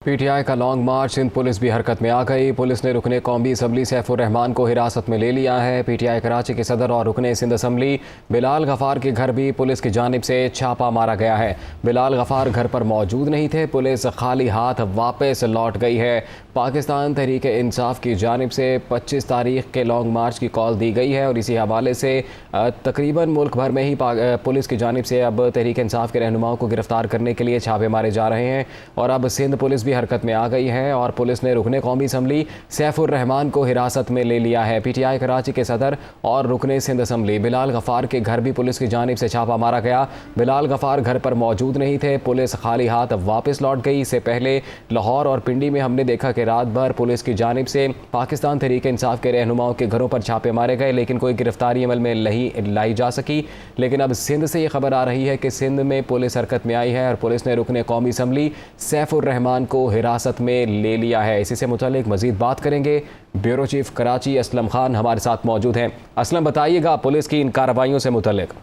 PTI का long मार्च, Sindh police भी हरकत में आ गई। पुलिस ने रुकने कौमी असम्बली सैफुर रहमान को हिरासत में ले लिया है। पीटीआई कराची के सदर और रुकने सिंध असम्बली बिलाल गफार के घर भी पुलिस की जानिब से छापा मारा गया है। बिलाल गफार घर पर मौजूद नहीं थे। पुलिस खाली हाथ वापस लौट गई है। पाकिस्तान तहरीक इंसाफ की जानिब से 25 तारीख के लॉन्ग मार्च की कॉल दी गई है और इसी हवाले से तकरीबन मुल्क भर में ही पुलिस की जानिब से अब तहरीक इंसाफ के रहनुमाओं को गिरफ्तार करने के लिए छापे मारे जा रहे हैं। और अब सिंध पुलिस भी हरकत में आ गई है और पुलिस ने रुकने कौमी असम्बली सैफुर रहमान को हिरासत में ले लिया है। पीटीआई कराची के सदर और रुकने सिंध असम्बली बिलाल गफार के घर भी पुलिस की जानिब से छापा मारा गया। बिलाल गफार घर पर मौजूद नहीं थे। पुलिस खाली हाथ वापस लौट गई। इससे पहले लाहौर और पिंडी में हमने देखा कि रात भर पुलिस की जानिब से पाकिस्तान तहरीक इंसाफ के रहनुमाओं के घरों पर छापे मारे गए, लेकिन कोई गिरफ्तारी अमल में नहीं लाई जा सकी। लेकिन अब सिंध से ये खबर आ रही है कि सिंध में पुलिस हरकत में आई है और पुलिस ने रुकने कौमी असम्बली सैफुर रहमान को हिरासत में ले लिया है। इसी से मुतालिक मजीद बात करेंगे। ब्यूरो चीफ कराची असलम खान हमारे साथ मौजूद हैं। असलम, बताइएगा पुलिस की इन कार्रवाइयों से मुतालिक।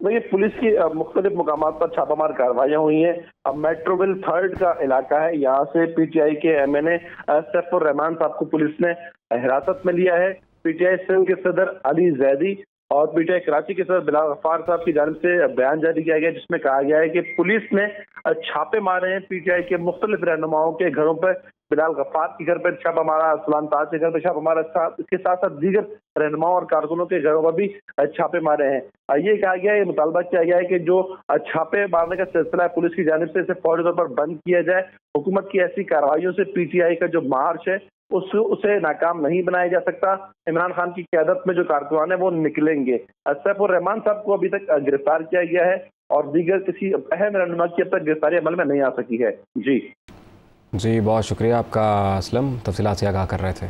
देखिए, पुलिस की मुख्तलिफ मुकामात पर छापामार कार्रवाइयां हुई हैं। अब मेट्रोविल 3rd का इलाका है, यहाँ से पीटीआई के एमएनए सैफुर रहमान साहब को पुलिस ने हिरासत में लिया है। पीटीआई सिंध के सदर अली जैदी और पीटीआई कराची के सदर बिलाल गफार साहब की जानिब से बयान जारी किया गया, जिसमें कहा गया है कि पुलिस ने छापे मारे हैं पीटीआई के मुख्तलिफ रहनुमाओं के घरों पर। बिलाल गफार के घर पर छापा मारा, सलाम ताज के घर पर छापा मारा, इसके साथ साथ दीगर रहनुमाओं और कारकुनों के घरों पर भी छापे मारे हैं। ये कहा गया है, ये मुतालबा किया गया है कि जो छापे मारने का सिलसिला है पुलिस की जानिब से इसे फौरी तौर पर बंद किया जाए। हुकूमत की ऐसी कार्रवाइयों से पीटीआई का जो मार्च है उसे नाकाम नहीं बनाया जा सकता। इमरान खान की क़यादत में जो कारकुनान है वो निकलेंगे। सैफुर रहमान साहब को अभी तक गिरफ्तार किया गया है और दीगर किसी अहम रहनुमा की अब तक गिरफ्तारी अमल में नहीं आ सकी है। जी, बहुत शुक्रिया आपका असलम, तफसीलात से आगाह कर रहे थे।